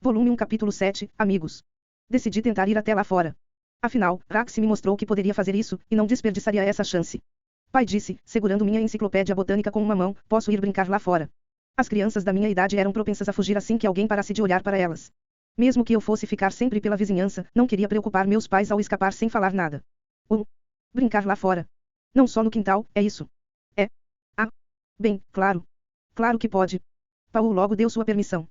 Volume 1 Capítulo 7, Amigos. Decidi tentar ir até lá fora. Afinal, Raxi me mostrou que poderia fazer isso, e não desperdiçaria essa chance. Pai disse, segurando minha enciclopédia botânica com uma mão, posso ir brincar lá fora. As crianças da minha idade eram propensas a fugir assim que alguém parasse de olhar para elas. Mesmo que eu fosse ficar sempre pela vizinhança, não queria preocupar meus pais ao escapar sem falar nada. Brincar lá fora. Não só no quintal, é isso. É. Ah. Bem, claro. Claro que pode. Paul logo deu sua permissão.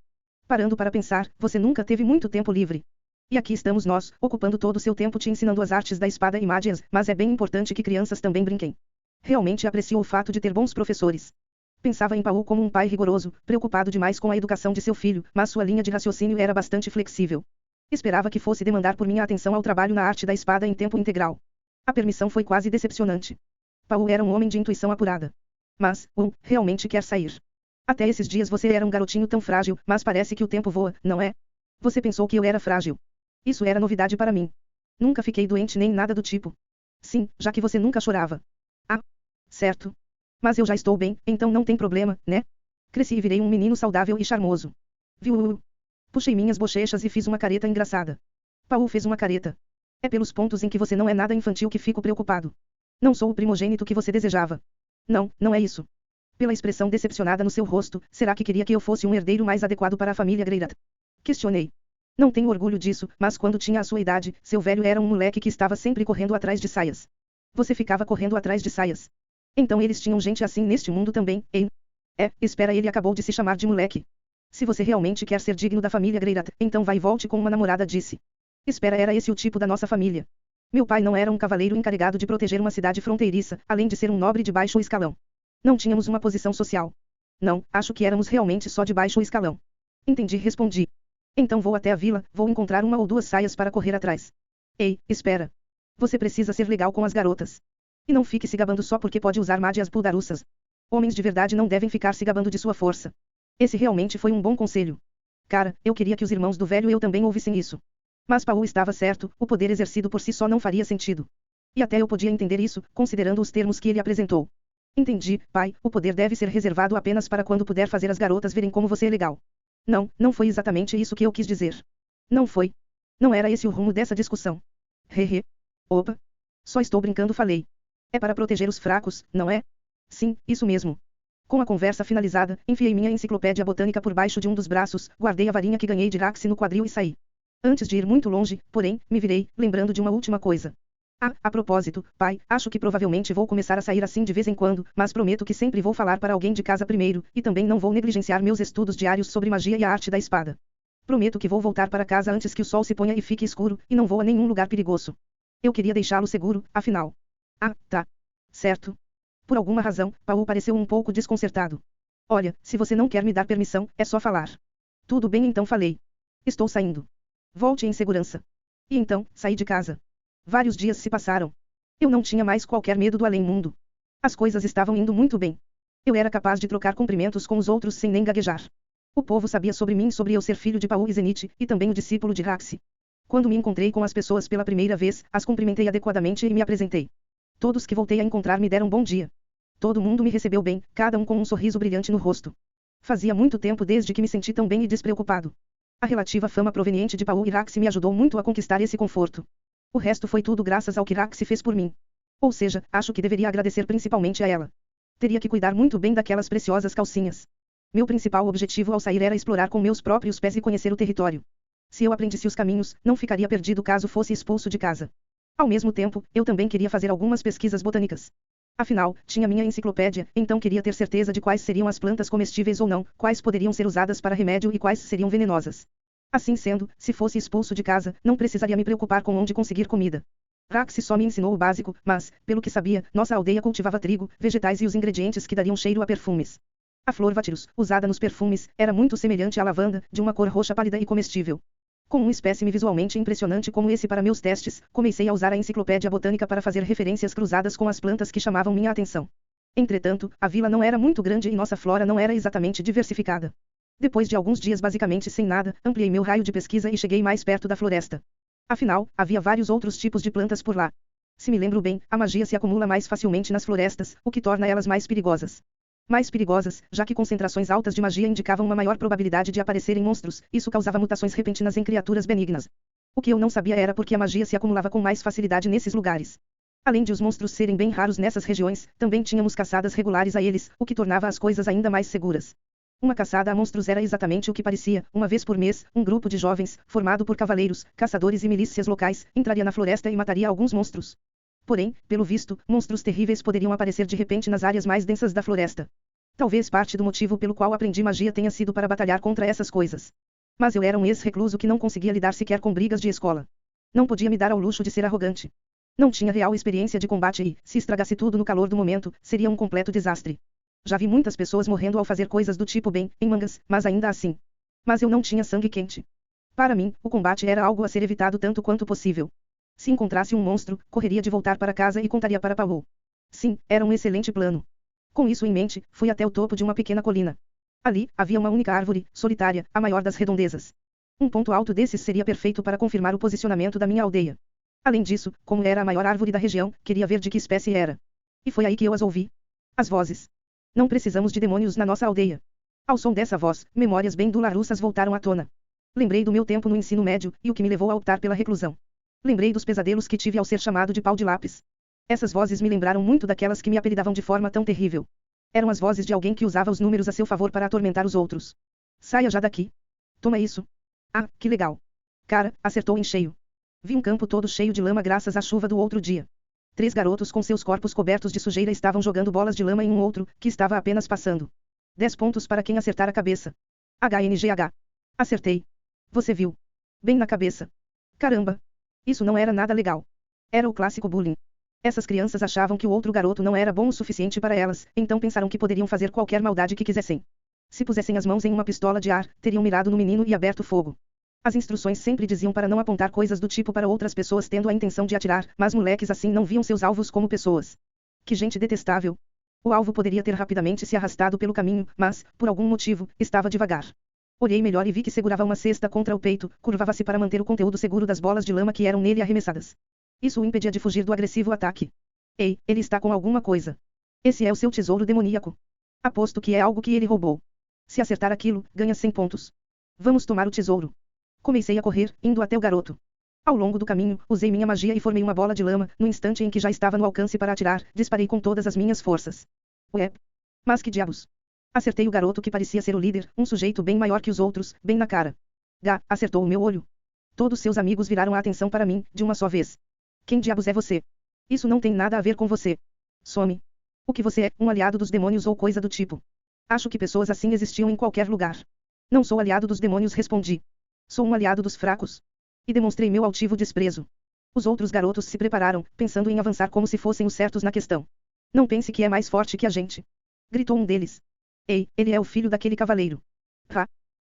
Parando para pensar, você nunca teve muito tempo livre. E aqui estamos nós, ocupando todo o seu tempo te ensinando as artes da espada e magias, mas é bem importante que crianças também brinquem. Realmente aprecio o fato de ter bons professores. Pensava em Paul como um pai rigoroso, preocupado demais com a educação de seu filho, mas sua linha de raciocínio era bastante flexível. Esperava que fosse demandar por minha atenção ao trabalho na arte da espada em tempo integral. A permissão foi quase decepcionante. Paul era um homem de intuição apurada. Mas, realmente quer sair. Até esses dias você era um garotinho tão frágil, mas parece que o tempo voa, não é? Você pensou que eu era frágil. Isso era novidade para mim. Nunca fiquei doente nem nada do tipo. Sim, já que você nunca chorava. Ah, certo. Mas eu já estou bem, então não tem problema, né? Cresci e virei um menino saudável e charmoso. Viu? Puxei minhas bochechas e fiz uma careta engraçada. Paul fez uma careta. É pelos pontos em que você não é nada infantil que fico preocupado. Não sou o primogênito que você desejava. Não, não é isso. Pela expressão decepcionada no seu rosto, será que queria que eu fosse um herdeiro mais adequado para a família Greyrat? Questionei. Não tenho orgulho disso, mas quando tinha a sua idade, seu velho era um moleque que estava sempre correndo atrás de saias. Você ficava correndo atrás de saias. Então eles tinham gente assim neste mundo também, hein? Espera, ele acabou de se chamar de moleque. Se você realmente quer ser digno da família Greyrat, então vai e volte com uma namorada, disse. Espera, era esse o tipo da nossa família. Meu pai não era um cavaleiro encarregado de proteger uma cidade fronteiriça, além de ser um nobre de baixo escalão. Não tínhamos uma posição social. Não, acho que éramos realmente só de baixo escalão. Entendi, respondi. Então vou até a vila, vou encontrar uma ou duas saias para correr atrás. Ei, espera. Você precisa ser legal com as garotas. E não fique se gabando só porque pode usar magias puldarussas. Homens de verdade não devem ficar se gabando de sua força. Esse realmente foi um bom conselho. Cara, eu queria que os irmãos do velho eu também ouvissem isso. Mas Paul estava certo, o poder exercido por si só não faria sentido. E até eu podia entender isso, considerando os termos que ele apresentou. Entendi, pai, o poder deve ser reservado apenas para quando puder fazer as garotas verem como você é legal. Não, não foi exatamente isso que eu quis dizer. Não foi. Não era esse o rumo dessa discussão. Hehe. Opa. Só estou brincando, falei. É para proteger os fracos, não é? Sim, isso mesmo. Com a conversa finalizada, enfiei minha enciclopédia botânica por baixo de um dos braços, guardei a varinha que ganhei de Raxi no quadril e saí. Antes de ir muito longe, porém, me virei, lembrando de uma última coisa. A propósito, pai, acho que provavelmente vou começar a sair assim de vez em quando, mas prometo que sempre vou falar para alguém de casa primeiro, e também não vou negligenciar meus estudos diários sobre magia e a arte da espada. Prometo que vou voltar para casa antes que o sol se ponha e fique escuro, e não vou a nenhum lugar perigoso. Eu queria deixá-lo seguro, afinal. Ah, tá. Certo. Por alguma razão, Paul pareceu um pouco desconcertado. Olha, se você não quer me dar permissão, é só falar. Tudo bem, então falei. Estou saindo. Volte em segurança. E então, saí de casa. Vários dias se passaram. Eu não tinha mais qualquer medo do além-mundo. As coisas estavam indo muito bem. Eu era capaz de trocar cumprimentos com os outros sem nem gaguejar. O povo sabia sobre mim, sobre eu ser filho de Paul e Zenith, e também o discípulo de Raxi. Quando me encontrei com as pessoas pela primeira vez, as cumprimentei adequadamente e me apresentei. Todos que voltei a encontrar me deram bom dia. Todo mundo me recebeu bem, cada um com um sorriso brilhante no rosto. Fazia muito tempo desde que me senti tão bem e despreocupado. A relativa fama proveniente de Paul e Raxi me ajudou muito a conquistar esse conforto. O resto foi tudo graças ao que Raxi fez por mim. Ou seja, acho que deveria agradecer principalmente a ela. Teria que cuidar muito bem daquelas preciosas calcinhas. Meu principal objetivo ao sair era explorar com meus próprios pés e conhecer o território. Se eu aprendesse os caminhos, não ficaria perdido caso fosse expulso de casa. Ao mesmo tempo, eu também queria fazer algumas pesquisas botânicas. Afinal, tinha minha enciclopédia, então queria ter certeza de quais seriam as plantas comestíveis ou não, quais poderiam ser usadas para remédio e quais seriam venenosas. Assim sendo, se fosse expulso de casa, não precisaria me preocupar com onde conseguir comida. Raxi só me ensinou o básico, mas, pelo que sabia, nossa aldeia cultivava trigo, vegetais e os ingredientes que dariam cheiro a perfumes. A flor Vatirus, usada nos perfumes, era muito semelhante à lavanda, de uma cor roxa pálida e comestível. Com um espécime visualmente impressionante como esse para meus testes, comecei a usar a enciclopédia botânica para fazer referências cruzadas com as plantas que chamavam minha atenção. Entretanto, a vila não era muito grande e nossa flora não era exatamente diversificada. Depois de alguns dias basicamente sem nada, ampliei meu raio de pesquisa e cheguei mais perto da floresta. Afinal, havia vários outros tipos de plantas por lá. Se me lembro bem, a magia se acumula mais facilmente nas florestas, o que torna elas mais perigosas. Mais perigosas, já que concentrações altas de magia indicavam uma maior probabilidade de aparecerem monstros, isso causava mutações repentinas em criaturas benignas. O que eu não sabia era porque a magia se acumulava com mais facilidade nesses lugares. Além de os monstros serem bem raros nessas regiões, também tínhamos caçadas regulares a eles, o que tornava as coisas ainda mais seguras. Uma caçada a monstros era exatamente o que parecia. Uma vez por mês, um grupo de jovens, formado por cavaleiros, caçadores e milícias locais, entraria na floresta e mataria alguns monstros. Porém, pelo visto, monstros terríveis poderiam aparecer de repente nas áreas mais densas da floresta. Talvez parte do motivo pelo qual aprendi magia tenha sido para batalhar contra essas coisas. Mas eu era um ex-recluso que não conseguia lidar sequer com brigas de escola. Não podia me dar ao luxo de ser arrogante. Não tinha real experiência de combate e, se estragasse tudo no calor do momento, seria um completo desastre. Já vi muitas pessoas morrendo ao fazer coisas do tipo bem, em mangas, mas ainda assim. Mas eu não tinha sangue quente. Para mim, o combate era algo a ser evitado tanto quanto possível. Se encontrasse um monstro, correria de voltar para casa e contaria para Paul. Sim, era um excelente plano. Com isso em mente, fui até o topo de uma pequena colina. Ali, havia uma única árvore, solitária, a maior das redondezas. Um ponto alto desses seria perfeito para confirmar o posicionamento da minha aldeia. Além disso, como era a maior árvore da região, queria ver de que espécie era. E foi aí que eu as ouvi. As vozes. Não precisamos de demônios na nossa aldeia. Ao som dessa voz, memórias bem dolarussas voltaram à tona. Lembrei do meu tempo no ensino médio, e o que me levou a optar pela reclusão. Lembrei dos pesadelos que tive ao ser chamado de pau de lápis. Essas vozes me lembraram muito daquelas que me apelidavam de forma tão terrível. Eram as vozes de alguém que usava os números a seu favor para atormentar os outros. Saia já daqui. Toma isso. Ah, que legal. Cara, acertou em cheio. Vi um campo todo cheio de lama graças à chuva do outro dia. 3 garotos com seus corpos cobertos de sujeira estavam jogando bolas de lama em um outro, que estava apenas passando. 10 pontos para quem acertar a cabeça. HNGH. Acertei. Você viu. Bem na cabeça. Caramba. Isso não era nada legal. Era o clássico bullying. Essas crianças achavam que o outro garoto não era bom o suficiente para elas, então pensaram que poderiam fazer qualquer maldade que quisessem. Se pusessem as mãos em uma pistola de ar, teriam mirado no menino e aberto fogo. As instruções sempre diziam para não apontar coisas do tipo para outras pessoas tendo a intenção de atirar, mas moleques assim não viam seus alvos como pessoas. Que gente detestável. O alvo poderia ter rapidamente se arrastado pelo caminho, mas, por algum motivo, estava devagar. Olhei melhor e vi que segurava uma cesta contra o peito, curvava-se para manter o conteúdo seguro das bolas de lama que eram nele arremessadas. Isso o impedia de fugir do agressivo ataque. Ei, ele está com alguma coisa. Esse é o seu tesouro demoníaco. Aposto que é algo que ele roubou. Se acertar aquilo, ganha 100 pontos. Vamos tomar o tesouro. Comecei a correr, indo até o garoto. Ao longo do caminho, usei minha magia e formei uma bola de lama. No instante em que já estava no alcance para atirar, disparei com todas as minhas forças. Ué. Mas que diabos. Acertei o garoto que parecia ser o líder, um sujeito bem maior que os outros, bem na cara. Acertou o meu olho. Todos seus amigos viraram a atenção para mim, de uma só vez. Quem diabos é você? Isso não tem nada a ver com você. Some. O que você é, um aliado dos demônios ou coisa do tipo? Acho que pessoas assim existiam em qualquer lugar. Não sou aliado dos demônios, respondi. Sou um aliado dos fracos. E demonstrei meu altivo desprezo. Os outros garotos se prepararam, pensando em avançar como se fossem os certos na questão. Não pense que é mais forte que a gente. Gritou um deles. Ei, ele é o filho daquele cavaleiro.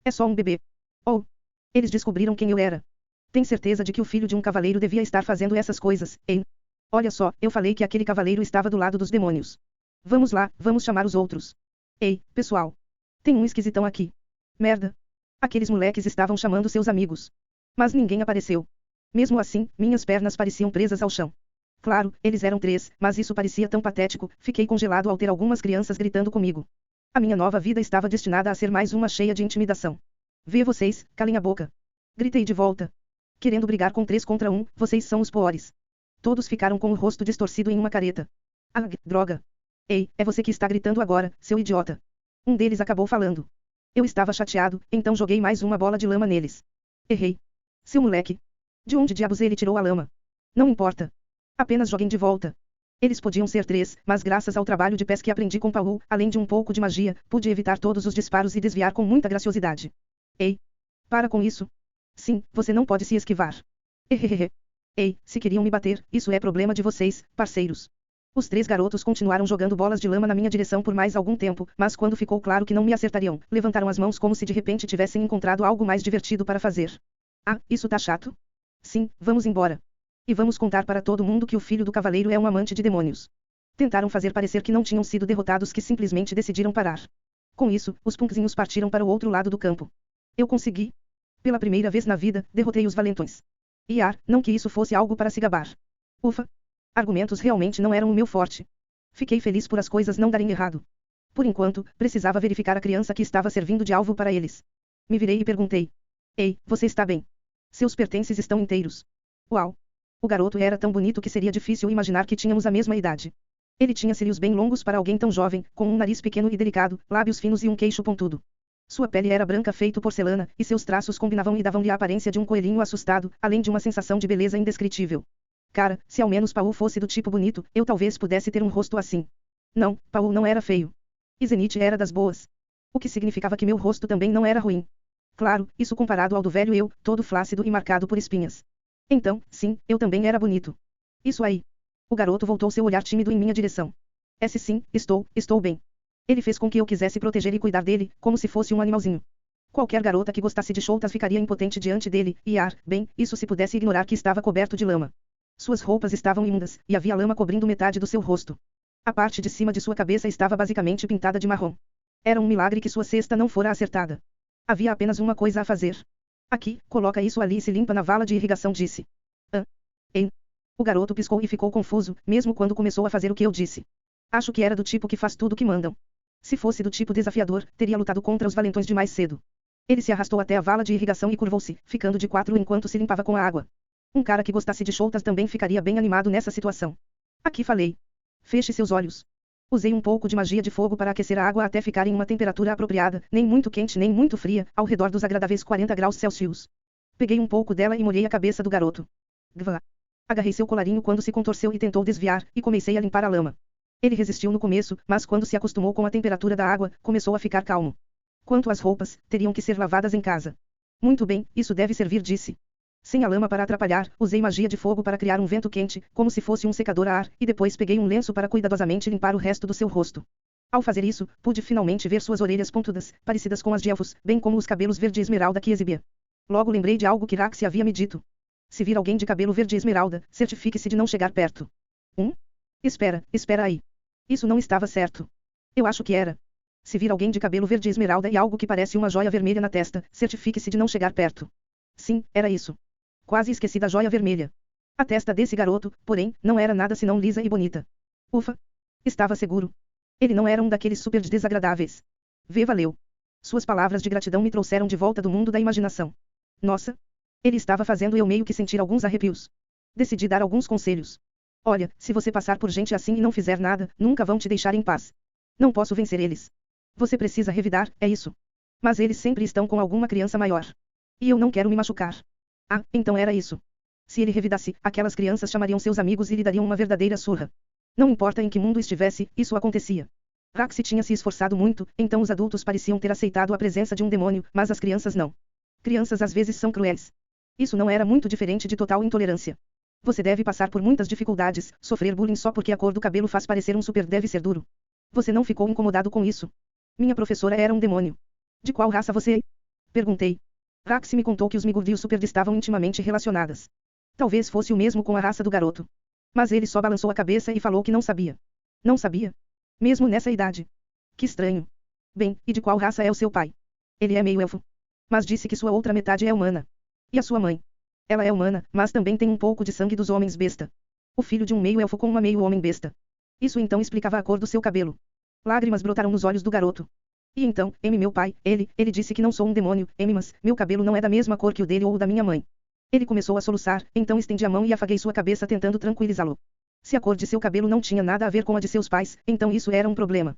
É só um bebê. Oh. Eles descobriram quem eu era. Tem certeza de que o filho de um cavaleiro devia estar fazendo essas coisas, hein? Olha só, eu falei que aquele cavaleiro estava do lado dos demônios. Vamos lá, vamos chamar os outros. Ei, pessoal. Tem um esquisitão aqui. Merda. Aqueles moleques estavam chamando seus amigos. Mas ninguém apareceu. Mesmo assim, minhas pernas pareciam presas ao chão. Claro, eles eram 3, mas isso parecia tão patético, fiquei congelado ao ter algumas crianças gritando comigo. A minha nova vida estava destinada a ser mais uma cheia de intimidação. Vê vocês, calem a boca. Gritei de volta. Querendo brigar com 3 contra 1, vocês são os piores. Todos ficaram com o rosto distorcido em uma careta. Ah, droga. Ei, é você que está gritando agora, seu idiota. Um deles acabou falando. Eu estava chateado, então joguei mais uma bola de lama neles. Errei. Seu moleque. De onde diabos ele tirou a lama? Não importa. Apenas joguem de volta. Eles podiam ser 3, mas graças ao trabalho de pés que aprendi com Paul, além de um pouco de magia, pude evitar todos os disparos e desviar com muita graciosidade. Ei. Para com isso. Sim, você não pode se esquivar. Hehehe. Ei, se queriam me bater, isso é problema de vocês, parceiros. Os 3 garotos continuaram jogando bolas de lama na minha direção por mais algum tempo, mas quando ficou claro que não me acertariam, levantaram as mãos como se de repente tivessem encontrado algo mais divertido para fazer. Ah, isso tá chato? Sim, vamos embora. E vamos contar para todo mundo que o filho do cavaleiro é um amante de demônios. Tentaram fazer parecer que não tinham sido derrotados, que simplesmente decidiram parar. Com isso, os punkzinhos partiram para o outro lado do campo. Eu consegui. Pela primeira vez na vida, derrotei os valentões. Não que isso fosse algo para se gabar. Ufa. Argumentos realmente não eram o meu forte. Fiquei feliz por as coisas não darem errado. Por enquanto, precisava verificar a criança que estava servindo de alvo para eles. Me virei e perguntei. Ei, você está bem? Seus pertences estão inteiros. Uau! O garoto era tão bonito que seria difícil imaginar que tínhamos a mesma idade. Ele tinha cílios bem longos para alguém tão jovem, com um nariz pequeno e delicado, lábios finos e um queixo pontudo. Sua pele era branca feito porcelana, e seus traços combinavam e davam-lhe a aparência de um coelhinho assustado, além de uma sensação de beleza indescritível. Cara, se ao menos Paul fosse do tipo bonito, eu talvez pudesse ter um rosto assim. Não, Paul não era feio. E Zenith era das boas. O que significava que meu rosto também não era ruim. Claro, isso comparado ao do velho eu, todo flácido e marcado por espinhas. Então, sim, eu também era bonito. Isso aí. O garoto voltou seu olhar tímido em minha direção. Sim, estou bem. Ele fez com que eu quisesse proteger e cuidar dele, como se fosse um animalzinho. Qualquer garota que gostasse de Shoutas ficaria impotente diante dele, bem, isso se pudesse ignorar que estava coberto de lama. Suas roupas estavam imundas, e havia lama cobrindo metade do seu rosto. A parte de cima de sua cabeça estava basicamente pintada de marrom. Era um milagre que sua cesta não fora acertada. Havia apenas uma coisa a fazer. Aqui, coloca isso ali e se limpa na vala de irrigação, disse. Hein? O garoto piscou e ficou confuso, mesmo quando começou a fazer o que eu disse. Acho que era do tipo que faz tudo o que mandam. Se fosse do tipo desafiador, teria lutado contra os valentões de mais cedo. Ele se arrastou até a vala de irrigação e curvou-se, ficando de quatro enquanto se limpava com a água. Um cara que gostasse de Shoutas também ficaria bem animado nessa situação. Aqui falei. Feche seus olhos. Usei um pouco de magia de fogo para aquecer a água até ficar em uma temperatura apropriada, nem muito quente nem muito fria, ao redor dos agradáveis 40 graus Celsius. Peguei um pouco dela e molhei a cabeça do garoto. Gvá. Agarrei seu colarinho quando se contorceu e tentou desviar, e comecei a limpar a lama. Ele resistiu no começo, mas quando se acostumou com a temperatura da água, começou a ficar calmo. Quanto às roupas, teriam que ser lavadas em casa. Muito bem, isso deve servir, disse. Sem a lama para atrapalhar, usei magia de fogo para criar um vento quente, como se fosse um secador a ar, e depois peguei um lenço para cuidadosamente limpar o resto do seu rosto. Ao fazer isso, pude finalmente ver suas orelhas pontudas, parecidas com as de elfos, bem como os cabelos verde esmeralda que exibia. Logo lembrei de algo que Raxi havia me dito. Se vir alguém de cabelo verde esmeralda, certifique-se de não chegar perto. Espera aí. Isso não estava certo. Eu acho que era. Se vir alguém de cabelo verde esmeralda e algo que parece uma joia vermelha na testa, certifique-se de não chegar perto. Sim, era isso. Quase esqueci da joia vermelha. A testa desse garoto, porém, não era nada senão lisa e bonita. Ufa! Estava seguro. Ele não era um daqueles super desagradáveis. Valeu. Suas palavras de gratidão me trouxeram de volta do mundo da imaginação. Nossa! Ele estava fazendo eu meio que sentir alguns arrepios. Decidi dar alguns conselhos. Olha, se você passar por gente assim e não fizer nada, nunca vão te deixar em paz. Não posso vencer eles. Você precisa revidar, é isso. Mas eles sempre estão com alguma criança maior. E eu não quero me machucar. Então era isso. Se ele revidasse, aquelas crianças chamariam seus amigos e lhe dariam uma verdadeira surra. Não importa em que mundo estivesse, isso acontecia. Raxi tinha se esforçado muito, então os adultos pareciam ter aceitado a presença de um demônio, mas as crianças não. Crianças às vezes são cruéis. Isso não era muito diferente de total intolerância. Você deve passar por muitas dificuldades, sofrer bullying só porque a cor do cabelo faz parecer um super deve ser duro. Você não ficou incomodado com isso. Minha professora era um demônio. De qual raça você é? Perguntei. Raxi me contou que os Migurd e os Super estavam intimamente relacionadas. Talvez fosse o mesmo com a raça do garoto. Mas ele só balançou a cabeça e falou que não sabia. Não sabia? Mesmo nessa idade. Que estranho. Bem, e de qual raça é o seu pai? Ele é meio elfo. Mas disse que sua outra metade é humana. E a sua mãe? Ela é humana, mas também tem um pouco de sangue dos homens besta. O filho de um meio elfo com uma meio homem besta. Isso então explicava a cor do seu cabelo. Lágrimas brotaram nos olhos do garoto. E então, meu pai, ele disse que não sou um demônio, mas meu cabelo não é da mesma cor que o dele ou o da minha mãe. Ele começou a soluçar, então estendi a mão e afaguei sua cabeça tentando tranquilizá-lo. Se a cor de seu cabelo não tinha nada a ver com a de seus pais, então isso era um problema.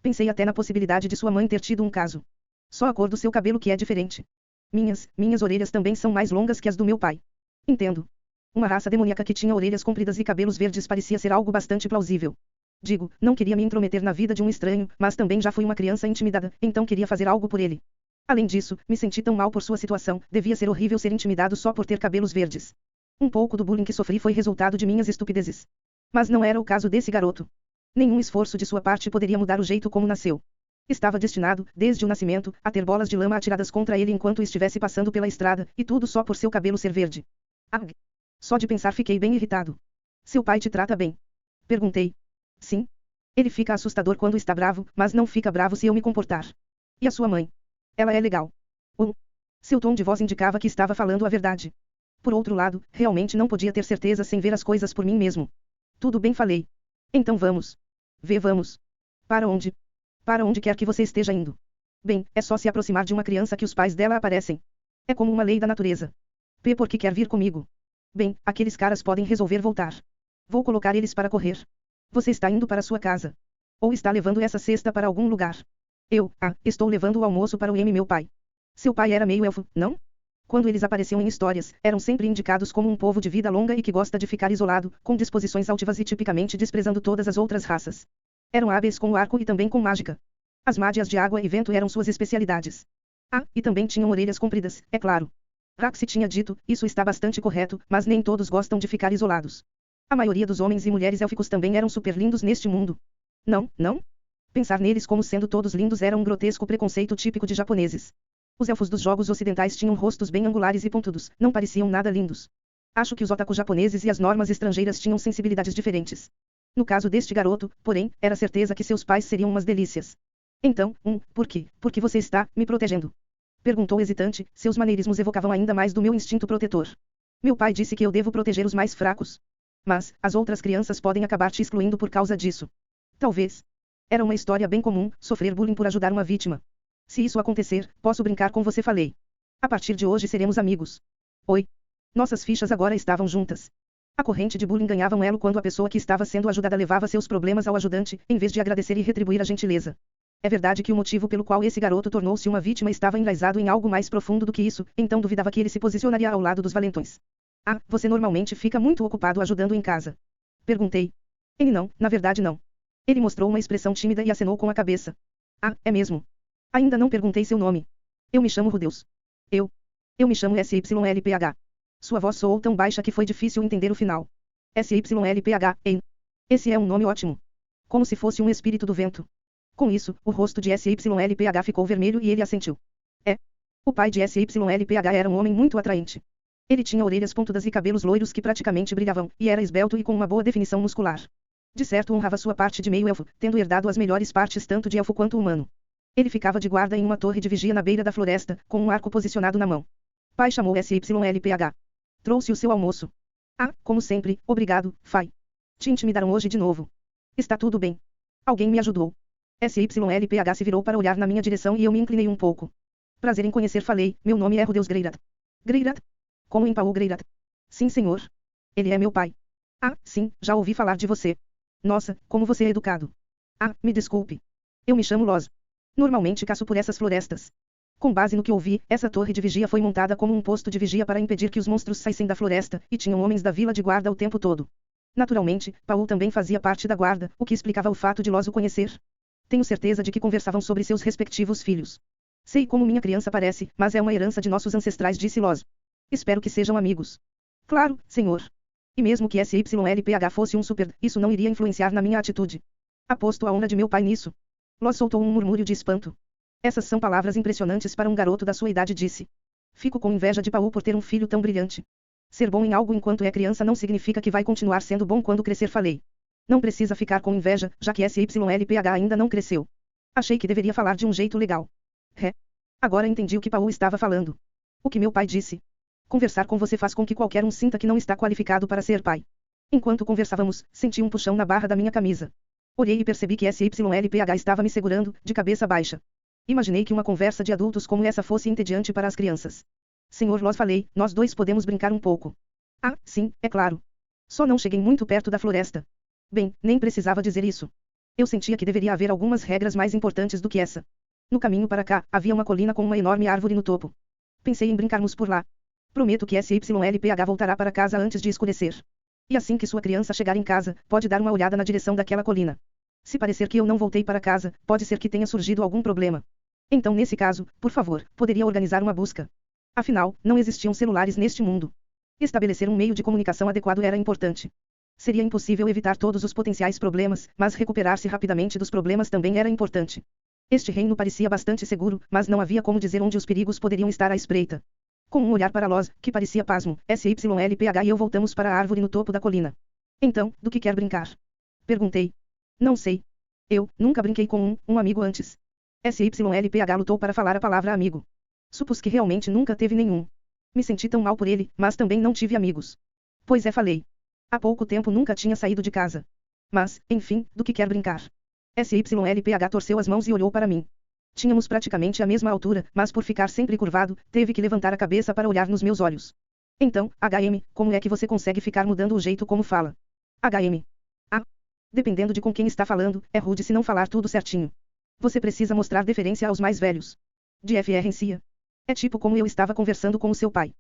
Pensei até na possibilidade de sua mãe ter tido um caso. Só a cor do seu cabelo que é diferente. Minhas orelhas também são mais longas que as do meu pai. Entendo. Uma raça demoníaca que tinha orelhas compridas e cabelos verdes parecia ser algo bastante plausível. Digo, não queria me intrometer na vida de um estranho, mas também já fui uma criança intimidada, então queria fazer algo por ele. Além disso, me senti tão mal por sua situação, devia ser horrível ser intimidado só por ter cabelos verdes. Um pouco do bullying que sofri foi resultado de minhas estupidezes. Mas não era o caso desse garoto. Nenhum esforço de sua parte poderia mudar o jeito como nasceu. Estava destinado, desde o nascimento, a ter bolas de lama atiradas contra ele enquanto estivesse passando pela estrada, e tudo só por seu cabelo ser verde. Só de pensar fiquei bem irritado. Seu pai te trata bem? Perguntei. Sim. Ele fica assustador quando está bravo, mas não fica bravo se eu me comportar. E a sua mãe? Ela é legal. Seu tom de voz indicava que estava falando a verdade. Por outro lado, realmente não podia ter certeza sem ver as coisas por mim mesmo. Tudo bem, falei. Então vamos. Vamos. Para onde? Para onde quer que você esteja indo. Bem, é só se aproximar de uma criança que os pais dela aparecem. É como uma lei da natureza. P porque quer vir comigo. Bem, aqueles caras podem resolver voltar. Vou colocar eles para correr. Você está indo para sua casa. Ou está levando essa cesta para algum lugar. Estou levando o almoço para o meu pai. Seu pai era meio elfo, não? Quando eles apareciam em histórias, eram sempre indicados como um povo de vida longa e que gosta de ficar isolado, com disposições altivas e tipicamente desprezando todas as outras raças. Eram hábeis com o arco e também com mágica. As magias de água e vento eram suas especialidades. E também tinham orelhas compridas, é claro. Raxi tinha dito, isso está bastante correto, mas nem todos gostam de ficar isolados. A maioria dos homens e mulheres élficos também eram super lindos neste mundo. Não, não? Pensar neles como sendo todos lindos era um grotesco preconceito típico de japoneses. Os elfos dos jogos ocidentais tinham rostos bem angulares e pontudos, não pareciam nada lindos. Acho que os otaku japoneses e as normas estrangeiras tinham sensibilidades diferentes. No caso deste garoto, porém, era certeza que seus pais seriam umas delícias. Então, por quê? Porque você está me protegendo? Perguntou hesitante, seus maneirismos evocavam ainda mais do meu instinto protetor. Meu pai disse que eu devo proteger os mais fracos. Mas, as outras crianças podem acabar te excluindo por causa disso. Talvez. Era uma história bem comum, sofrer bullying por ajudar uma vítima. Se isso acontecer, posso brincar com você, falei. A partir de hoje seremos amigos. Oi. Nossas fichas agora estavam juntas. A corrente de bullying ganhava um elo quando a pessoa que estava sendo ajudada levava seus problemas ao ajudante, em vez de agradecer e retribuir a gentileza. É verdade que o motivo pelo qual esse garoto tornou-se uma vítima estava enraizado em algo mais profundo do que isso, então duvidava que ele se posicionaria ao lado dos valentões. Você normalmente fica muito ocupado ajudando em casa. Perguntei. Ele não, na verdade não. Ele mostrou uma expressão tímida e acenou com a cabeça. É mesmo. Ainda não perguntei seu nome. Eu me chamo Rudeus. Eu me chamo SYLPH. Sua voz soou tão baixa que foi difícil entender o final. SYLPH, hein? Esse é um nome ótimo. Como se fosse um espírito do vento. Com isso, o rosto de SYLPH ficou vermelho e ele assentiu. O pai de SYLPH era um homem muito atraente. Ele tinha orelhas pontudas e cabelos loiros que praticamente brilhavam, e era esbelto e com uma boa definição muscular. De certo honrava sua parte de meio-elfo, tendo herdado as melhores partes tanto de elfo quanto humano. Ele ficava de guarda em uma torre de vigia na beira da floresta, com um arco posicionado na mão. Pai chamou SYLPH. Trouxe o seu almoço. Como sempre, obrigado, Fai. Te intimidaram hoje de novo. Está tudo bem. Alguém me ajudou. SYLPH se virou para olhar na minha direção e eu me inclinei um pouco. Prazer em conhecer, falei, meu nome é Rudeus Greirat. Greirat? Como em Paul Greirat? Sim, senhor. Ele é meu pai. Sim, já ouvi falar de você. Nossa, como você é educado. Me desculpe. Eu me chamo Loz. Normalmente caço por essas florestas. Com base no que ouvi, essa torre de vigia foi montada como um posto de vigia para impedir que os monstros saíssem da floresta, e tinham homens da vila de guarda o tempo todo. Naturalmente, Paul também fazia parte da guarda, o que explicava o fato de Loz o conhecer. Tenho certeza de que conversavam sobre seus respectivos filhos. Sei como minha criança parece, mas é uma herança de nossos ancestrais, disse Loz. Espero que sejam amigos. Claro, senhor. E mesmo que SYLPH fosse um super, isso não iria influenciar na minha atitude. Aposto a honra de meu pai nisso. Loz soltou um murmúrio de espanto. Essas são palavras impressionantes para um garoto da sua idade, disse. Fico com inveja de Paul por ter um filho tão brilhante. Ser bom em algo enquanto é criança não significa que vai continuar sendo bom quando crescer, falei. Não precisa ficar com inveja, já que SYLPH ainda não cresceu. Achei que deveria falar de um jeito legal. Agora entendi o que Paul estava falando. O que meu pai disse. Conversar com você faz com que qualquer um sinta que não está qualificado para ser pai. Enquanto conversávamos, senti um puxão na barra da minha camisa. Olhei e percebi que SYLPH estava me segurando, de cabeça baixa. Imaginei que uma conversa de adultos como essa fosse entediante para as crianças. Senhor Loz, falei, nós dois podemos brincar um pouco. Sim, é claro. Só não cheguei muito perto da floresta. Bem, nem precisava dizer isso. Eu sentia que deveria haver algumas regras mais importantes do que essa. No caminho para cá, havia uma colina com uma enorme árvore no topo. Pensei em brincarmos por lá. Prometo que SYLPH voltará para casa antes de escurecer. E assim que sua criança chegar em casa, pode dar uma olhada na direção daquela colina. Se parecer que eu não voltei para casa, pode ser que tenha surgido algum problema. Então, nesse caso, por favor, poderia organizar uma busca. Afinal, não existiam celulares neste mundo. Estabelecer um meio de comunicação adequado era importante. Seria impossível evitar todos os potenciais problemas, mas recuperar-se rapidamente dos problemas também era importante. Este reino parecia bastante seguro, mas não havia como dizer onde os perigos poderiam estar à espreita. Com um olhar para Loz, que parecia pasmo, SYLPH e eu voltamos para a árvore no topo da colina. Então, do que quer brincar? Perguntei. Não sei. Eu nunca brinquei com um amigo antes. SYLPH lutou para falar a palavra amigo. Supus que realmente nunca teve nenhum. Me senti tão mal por ele, mas também não tive amigos. Pois falei. Há pouco tempo nunca tinha saído de casa. Mas, enfim, do que quer brincar? SYLPH torceu as mãos e olhou para mim. Tínhamos praticamente a mesma altura, mas por ficar sempre curvado, teve que levantar a cabeça para olhar nos meus olhos. Então, como é que você consegue ficar mudando o jeito como fala? Ah, dependendo de com quem está falando, é rude se não falar tudo certinho. Você precisa mostrar deferência aos mais velhos. De FR. É tipo como eu estava conversando com o seu pai.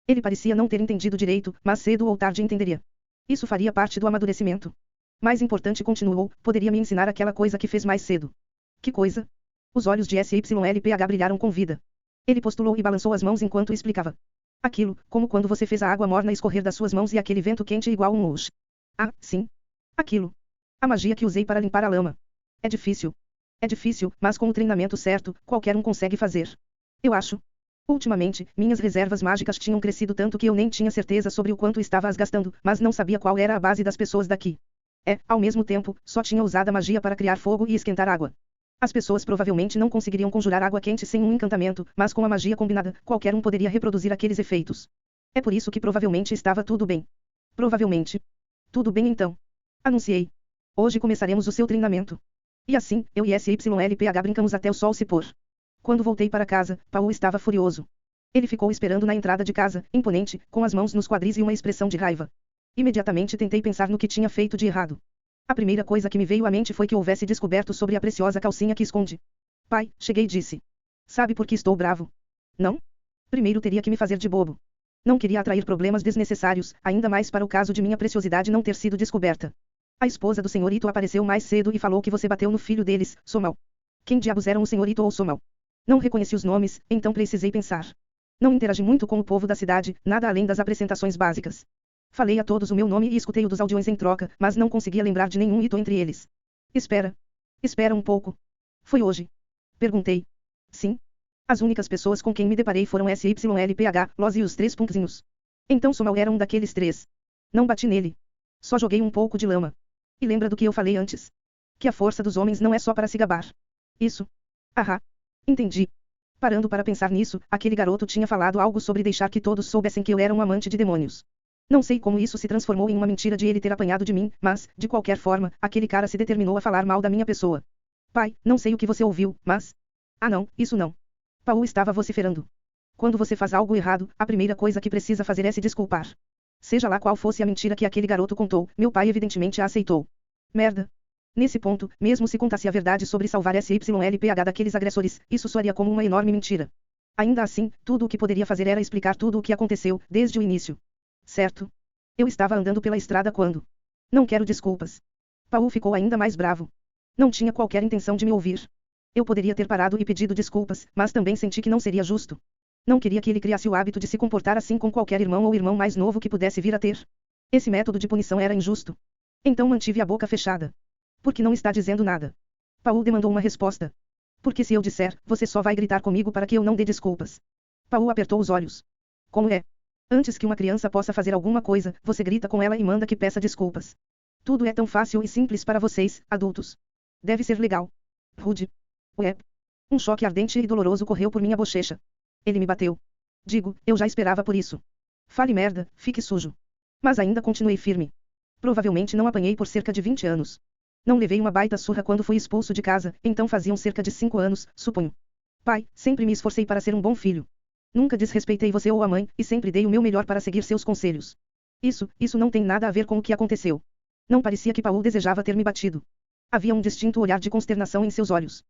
Ele parecia não ter entendido direito, mas cedo ou tarde entenderia. Isso faria parte do amadurecimento. Mais importante, continuou, poderia me ensinar aquela coisa que fez mais cedo. Que coisa? Os olhos de SYLPH brilharam com vida. Ele postulou e balançou as mãos enquanto explicava. Aquilo, como quando você fez a água morna escorrer das suas mãos e aquele vento quente igual um whoosh. Ah, sim. Aquilo. A magia que usei para limpar a lama. É difícil. É difícil, mas com o treinamento certo, qualquer um consegue fazer. Eu acho. Ultimamente, minhas reservas mágicas tinham crescido tanto que eu nem tinha certeza sobre o quanto estava as gastando, mas não sabia qual era a base das pessoas daqui. Ao mesmo tempo, só tinha usado a magia para criar fogo e esquentar água. As pessoas provavelmente não conseguiriam conjurar água quente sem um encantamento, mas com a magia combinada, qualquer um poderia reproduzir aqueles efeitos. É por isso que provavelmente estava tudo bem. Provavelmente. Tudo bem então. Anunciei. Hoje começaremos o seu treinamento. E assim, eu e SYLPH brincamos até o sol se pôr. Quando voltei para casa, Paul estava furioso. Ele ficou esperando na entrada de casa, imponente, com as mãos nos quadris e uma expressão de raiva. Imediatamente tentei pensar no que tinha feito de errado. A primeira coisa que me veio à mente foi que houvesse descoberto sobre a preciosa calcinha que esconde. Pai, cheguei e disse. Sabe por que estou bravo? Não? Primeiro teria que me fazer de bobo. Não queria atrair problemas desnecessários, ainda mais para o caso de minha preciosidade não ter sido descoberta. A esposa do senhorito apareceu mais cedo e falou que você bateu no filho deles, Somal. Quem diabos eram o senhorito ou Somal? Não reconheci os nomes, então precisei pensar. Não interagi muito com o povo da cidade, nada além das apresentações básicas. Falei a todos o meu nome e escutei o dos aldeões em troca, mas não conseguia lembrar de nenhum hito entre eles. Espera. Espera um pouco. Foi hoje? Perguntei. Sim. As únicas pessoas com quem me deparei foram SYLPH, Loz e os três pontinhos. Então Somal era um daqueles três. Não bati nele. Só joguei um pouco de lama. E lembra do que eu falei antes? Que a força dos homens não é só para se gabar. Isso. Ahá. Entendi. Parando para pensar nisso, aquele garoto tinha falado algo sobre deixar que todos soubessem que eu era um amante de demônios. Não sei como isso se transformou em uma mentira de ele ter apanhado de mim, mas, de qualquer forma, aquele cara se determinou a falar mal da minha pessoa. Pai, não sei o que você ouviu, mas... Ah não, isso não. Paul estava vociferando. Quando você faz algo errado, a primeira coisa que precisa fazer é se desculpar. Seja lá qual fosse a mentira que aquele garoto contou, meu pai evidentemente a aceitou. Merda. Nesse ponto, mesmo se contasse a verdade sobre salvar SYLPH daqueles agressores, isso soaria como uma enorme mentira. Ainda assim, tudo o que poderia fazer era explicar tudo o que aconteceu, desde o início. Certo? Eu estava andando pela estrada quando... Não quero desculpas. Paul ficou ainda mais bravo. Não tinha qualquer intenção de me ouvir. Eu poderia ter parado e pedido desculpas, mas também senti que não seria justo. Não queria que ele criasse o hábito de se comportar assim com qualquer irmão ou irmão mais novo que pudesse vir a ter. Esse método de punição era injusto. Então mantive a boca fechada. Por que não está dizendo nada? Paul demandou uma resposta. Porque se eu disser, você só vai gritar comigo para que eu não dê desculpas. Paul apertou os olhos. Como é? Antes que uma criança possa fazer alguma coisa, você grita com ela e manda que peça desculpas. Tudo é tão fácil e simples para vocês, adultos. Deve ser legal. Rude. Ué. Um choque ardente e doloroso correu por minha bochecha. Ele me bateu. Digo, eu já esperava por isso. Fale merda, fique sujo. Mas ainda continuei firme. Provavelmente não apanhei por cerca de 20 anos. Não levei uma baita surra quando fui expulso de casa, então faziam cerca de 5 anos, suponho. Pai, sempre me esforcei para ser um bom filho. Nunca desrespeitei você ou a mãe, e sempre dei o meu melhor para seguir seus conselhos. Isso não tem nada a ver com o que aconteceu. Não parecia que Paul desejava ter me batido. Havia um distinto olhar de consternação em seus olhos.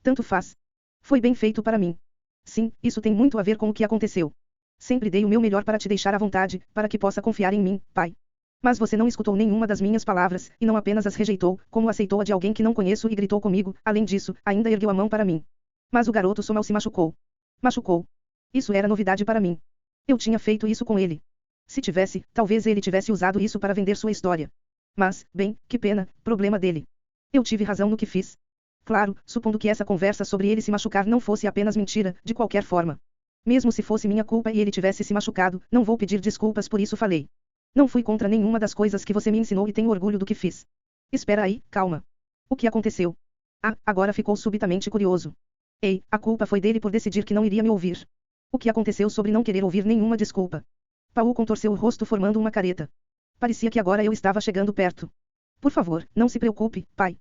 Tanto faz. Foi bem feito para mim. Sim, isso tem muito a ver com o que aconteceu. Sempre dei o meu melhor para te deixar à vontade, para que possa confiar em mim, pai. Mas você não escutou nenhuma das minhas palavras, e não apenas as rejeitou, como aceitou a de alguém que não conheço e gritou comigo, além disso, ainda ergueu a mão para mim. Mas o garoto Somal se machucou. Machucou. Isso era novidade para mim. Eu tinha feito isso com ele. Se tivesse, talvez ele tivesse usado isso para vender sua história. Mas, bem, que pena, problema dele. Eu tive razão no que fiz. Claro, supondo que essa conversa sobre ele se machucar não fosse apenas mentira, de qualquer forma. Mesmo se fosse minha culpa e ele tivesse se machucado, não vou pedir desculpas por isso falei. Não fui contra nenhuma das coisas que você me ensinou e tenho orgulho do que fiz. Espera aí, calma. O que aconteceu? Ah, agora ficou subitamente curioso. Ei, a culpa foi dele por decidir que não iria me ouvir. O que aconteceu sobre não querer ouvir nenhuma desculpa? Paul contorceu o rosto formando uma careta. Parecia que agora eu estava chegando perto. Por favor, não se preocupe, pai.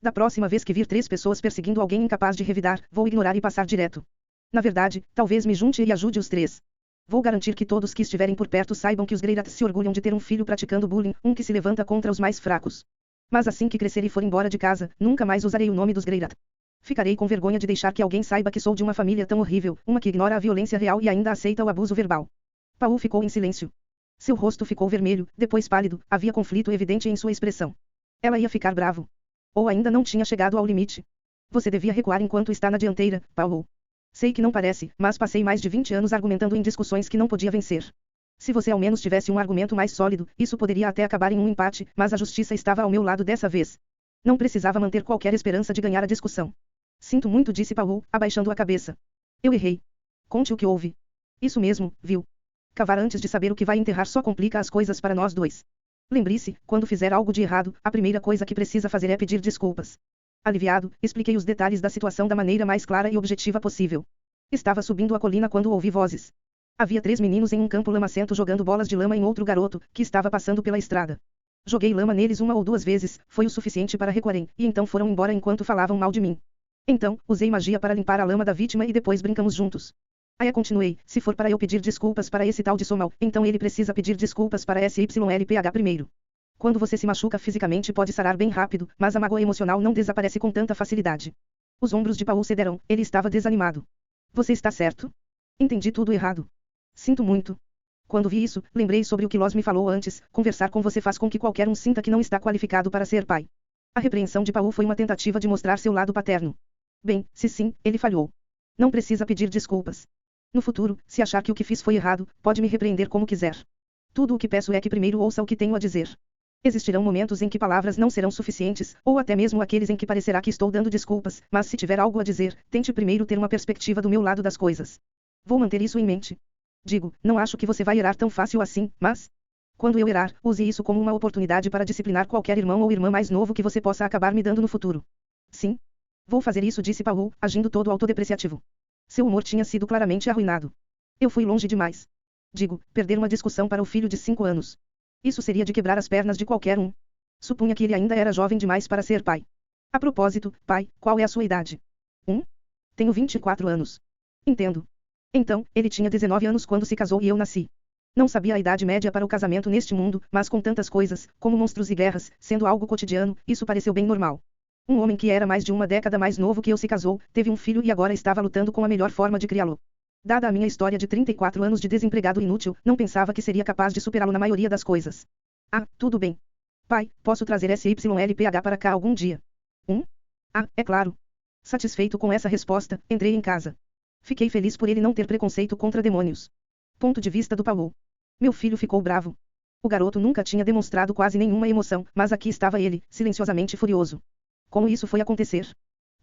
Da próxima vez que vir 3 pessoas perseguindo alguém incapaz de revidar, vou ignorar e passar direto. Na verdade, talvez me junte e ajude os 3. Vou garantir que todos que estiverem por perto saibam que os Greyrats se orgulham de ter um filho praticando bullying, um que se levanta contra os mais fracos. Mas assim que crescer e for embora de casa, nunca mais usarei o nome dos Greyrat. Ficarei com vergonha de deixar que alguém saiba que sou de uma família tão horrível, uma que ignora a violência real e ainda aceita o abuso verbal. Paul ficou em silêncio. Seu rosto ficou vermelho, depois pálido, havia conflito evidente em sua expressão. Ela ia ficar bravo. Ou ainda não tinha chegado ao limite. Você devia recuar enquanto está na dianteira, Paul. Sei que não parece, mas passei mais de 20 anos argumentando em discussões que não podia vencer. Se você ao menos tivesse um argumento mais sólido, isso poderia até acabar em um empate, mas a justiça estava ao meu lado dessa vez. Não precisava manter qualquer esperança de ganhar a discussão. Sinto muito, disse Paul, abaixando a cabeça. Eu errei. Conte o que houve. Isso mesmo, viu? Cavar antes de saber o que vai enterrar só complica as coisas para nós dois. Lembre-se, quando fizer algo de errado, a primeira coisa que precisa fazer é pedir desculpas. Aliviado, expliquei os detalhes da situação da maneira mais clara e objetiva possível. Estava subindo a colina quando ouvi vozes. Havia 3 meninos em um campo lamacento jogando bolas de lama em outro garoto, que estava passando pela estrada. Joguei lama neles 1 ou 2 vezes, foi o suficiente para recuarem, e então foram embora enquanto falavam mal de mim. Então, usei magia para limpar a lama da vítima e depois brincamos juntos. Aí continuei, se for para eu pedir desculpas para esse tal de Somal, então ele precisa pedir desculpas para SYLPH primeiro. Quando você se machuca fisicamente pode sarar bem rápido, mas a mágoa emocional não desaparece com tanta facilidade. Os ombros de Paul cederam, ele estava desanimado. Você está certo? Entendi tudo errado. Sinto muito. Quando vi isso, lembrei sobre o que Loz me falou antes, conversar com você faz com que qualquer um sinta que não está qualificado para ser pai. A repreensão de Paul foi uma tentativa de mostrar seu lado paterno. Bem, se sim, ele falhou. Não precisa pedir desculpas. No futuro, se achar que o que fiz foi errado, pode me repreender como quiser. Tudo o que peço é que primeiro ouça o que tenho a dizer. Existirão momentos em que palavras não serão suficientes, ou até mesmo aqueles em que parecerá que estou dando desculpas, mas se tiver algo a dizer, tente primeiro ter uma perspectiva do meu lado das coisas. Vou manter isso em mente. Digo, não acho que você vai errar tão fácil assim, mas... Quando eu errar, use isso como uma oportunidade para disciplinar qualquer irmão ou irmã mais novo que você possa acabar me dando no futuro. Sim. Vou fazer isso, disse Paul, agindo todo autodepreciativo. Seu humor tinha sido claramente arruinado. Eu fui longe demais. Digo, perder uma discussão para o filho de 5 anos. Isso seria de quebrar as pernas de qualquer um. Supunha que ele ainda era jovem demais para ser pai. A propósito, pai, qual é a sua idade? Tenho 24 anos. Entendo. Então, ele tinha 19 anos quando se casou e eu nasci. Não sabia a idade média para o casamento neste mundo, mas com tantas coisas, como monstros e guerras, sendo algo cotidiano, isso pareceu bem normal. Um homem que era mais de uma década mais novo que eu se casou, teve um filho e agora estava lutando com a melhor forma de criá-lo. Dada a minha história de 34 anos de desempregado inútil, não pensava que seria capaz de superá-lo na maioria das coisas. Ah, tudo bem. Pai, posso trazer SYLPH para cá algum dia? Ah, é claro. Satisfeito com essa resposta, entrei em casa. Fiquei feliz por ele não ter preconceito contra demônios. Ponto de vista do Paul. Meu filho ficou bravo. O garoto nunca tinha demonstrado quase nenhuma emoção, mas aqui estava ele, silenciosamente furioso. Como isso foi acontecer?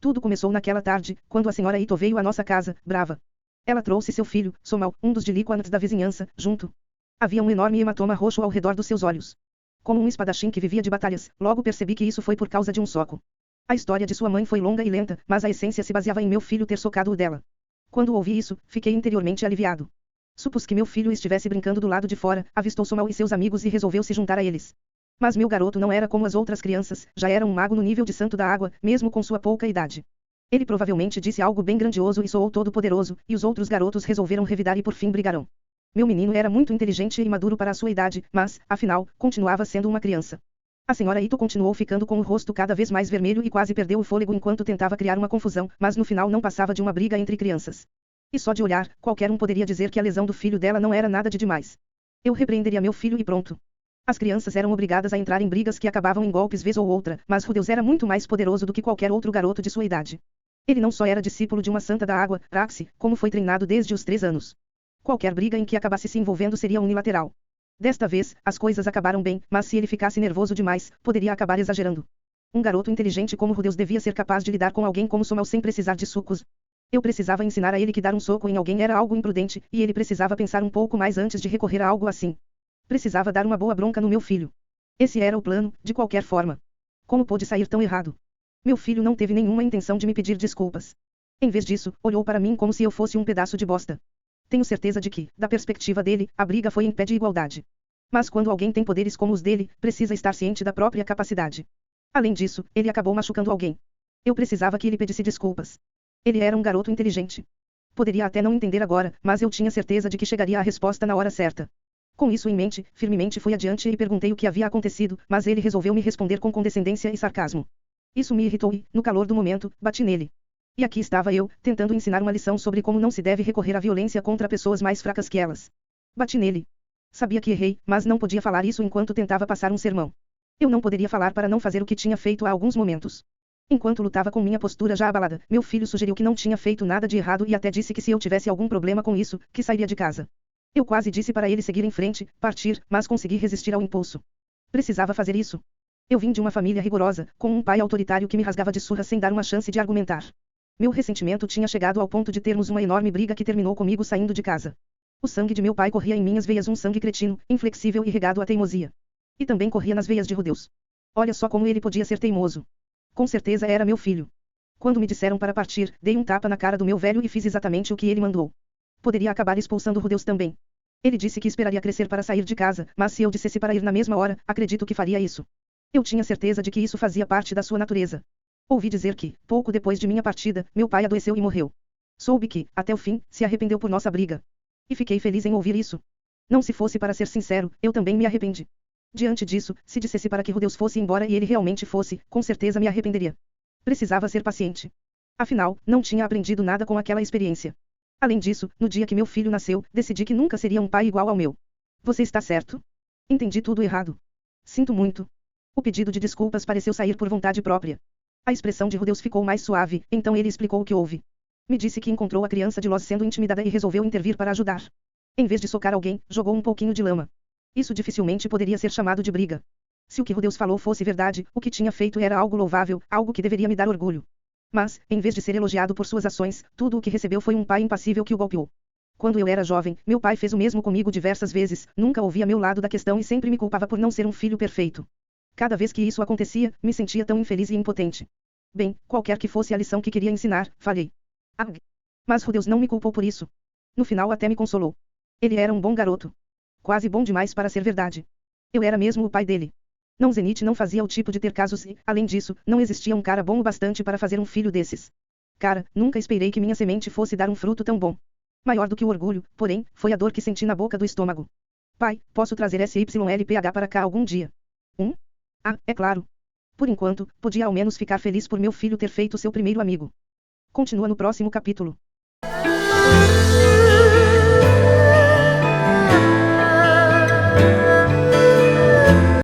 Tudo começou naquela tarde, quando a senhora Ito veio à nossa casa, brava. Ela trouxe seu filho, Somal, um dos Diliquans da vizinhança, junto. Havia um enorme hematoma roxo ao redor dos seus olhos. Como um espadachim que vivia de batalhas, logo percebi que isso foi por causa de um soco. A história de sua mãe foi longa e lenta, mas a essência se baseava em meu filho ter socado o dela. Quando ouvi isso, fiquei interiormente aliviado. Supus que meu filho estivesse brincando do lado de fora, avistou Somal e seus amigos e resolveu se juntar a eles. Mas meu garoto não era como as outras crianças, já era um mago no nível de santo da água, mesmo com sua pouca idade. Ele provavelmente disse algo bem grandioso e soou todo-poderoso, e os outros garotos resolveram revidar e por fim brigaram. Meu menino era muito inteligente e maduro para a sua idade, mas, afinal, continuava sendo uma criança. A senhora Ito continuou ficando com o rosto cada vez mais vermelho e quase perdeu o fôlego enquanto tentava criar uma confusão, mas no final não passava de uma briga entre crianças. E só de olhar, qualquer um poderia dizer que a lesão do filho dela não era nada de demais. Eu repreenderia meu filho e pronto. As crianças eram obrigadas a entrar em brigas que acabavam em golpes vez ou outra, mas Rudeus era muito mais poderoso do que qualquer outro garoto de sua idade. Ele não só era discípulo de uma santa da água, Raxi, como foi treinado desde os 3 anos. Qualquer briga em que acabasse se envolvendo seria unilateral. Desta vez, as coisas acabaram bem, mas se ele ficasse nervoso demais, poderia acabar exagerando. Um garoto inteligente como Rudeus devia ser capaz de lidar com alguém como Somal sem precisar de socos. Eu precisava ensinar a ele que dar um soco em alguém era algo imprudente, e ele precisava pensar um pouco mais antes de recorrer a algo assim. Precisava dar uma boa bronca no meu filho. Esse era o plano, de qualquer forma. Como pôde sair tão errado? Meu filho não teve nenhuma intenção de me pedir desculpas. Em vez disso, olhou para mim como se eu fosse um pedaço de bosta. Tenho certeza de que, da perspectiva dele, a briga foi em pé de igualdade. Mas quando alguém tem poderes como os dele, precisa estar ciente da própria capacidade. Além disso, ele acabou machucando alguém. Eu precisava que ele pedisse desculpas. Ele era um garoto inteligente. Poderia até não entender agora, mas eu tinha certeza de que chegaria à resposta na hora certa. Com isso em mente, firmemente fui adiante e perguntei o que havia acontecido, mas ele resolveu me responder com condescendência e sarcasmo. Isso me irritou e, no calor do momento, bati nele. E aqui estava eu, tentando ensinar uma lição sobre como não se deve recorrer à violência contra pessoas mais fracas que elas. Bati nele. Sabia que errei, mas não podia falar isso enquanto tentava passar um sermão. Eu não poderia falar para não fazer o que tinha feito há alguns momentos. Enquanto lutava com minha postura já abalada, meu filho sugeriu que não tinha feito nada de errado e até disse que se eu tivesse algum problema com isso, que sairia de casa. Eu quase disse para ele seguir em frente, partir, mas consegui resistir ao impulso. Precisava fazer isso. Eu vim de uma família rigorosa, com um pai autoritário que me rasgava de surra sem dar uma chance de argumentar. Meu ressentimento tinha chegado ao ponto de termos uma enorme briga que terminou comigo saindo de casa. O sangue de meu pai corria em minhas veias, um sangue cretino, inflexível e regado a teimosia. E também corria nas veias de Rudeus. Olha só como ele podia ser teimoso. Com certeza era meu filho. Quando me disseram para partir, dei um tapa na cara do meu velho e fiz exatamente o que ele mandou. Poderia acabar expulsando Rudeus também. Ele disse que esperaria crescer para sair de casa, mas se eu dissesse para ir na mesma hora, acredito que faria isso. Eu tinha certeza de que isso fazia parte da sua natureza. Ouvi dizer que, pouco depois de minha partida, meu pai adoeceu e morreu. Soube que, até o fim, se arrependeu por nossa briga. E fiquei feliz em ouvir isso. Não se fosse para ser sincero, eu também me arrependi. Diante disso, se dissesse para que Rudeus fosse embora e ele realmente fosse, com certeza me arrependeria. Precisava ser paciente. Afinal, não tinha aprendido nada com aquela experiência. Além disso, no dia que meu filho nasceu, decidi que nunca seria um pai igual ao meu. Você está certo? Entendi tudo errado. Sinto muito. O pedido de desculpas pareceu sair por vontade própria. A expressão de Rudeus ficou mais suave, então ele explicou o que houve. Me disse que encontrou a criança de Loz sendo intimidada e resolveu intervir para ajudar. Em vez de socar alguém, jogou um pouquinho de lama. Isso dificilmente poderia ser chamado de briga. Se o que Rudeus falou fosse verdade, o que tinha feito era algo louvável, algo que deveria me dar orgulho. Mas, em vez de ser elogiado por suas ações, tudo o que recebeu foi um pai impassível que o golpeou. Quando eu era jovem, meu pai fez o mesmo comigo diversas vezes, nunca ouvia meu lado da questão e sempre me culpava por não ser um filho perfeito. Cada vez que isso acontecia, me sentia tão infeliz e impotente. Bem, qualquer que fosse a lição que queria ensinar, falhei. Mas Rudeus não me culpou por isso. No final até me consolou. Ele era um bom garoto. Quase bom demais para ser verdade. Eu era mesmo o pai dele. Não, Zenith não fazia o tipo de ter casos e, além disso, não existia um cara bom o bastante para fazer um filho desses. Cara, nunca esperei que minha semente fosse dar um fruto tão bom. Maior do que o orgulho, porém, foi a dor que senti na boca do estômago. Pai, posso trazer SYLPH para cá algum dia? Ah, é claro. Por enquanto, podia ao menos ficar feliz por meu filho ter feito seu primeiro amigo. Continua no próximo capítulo.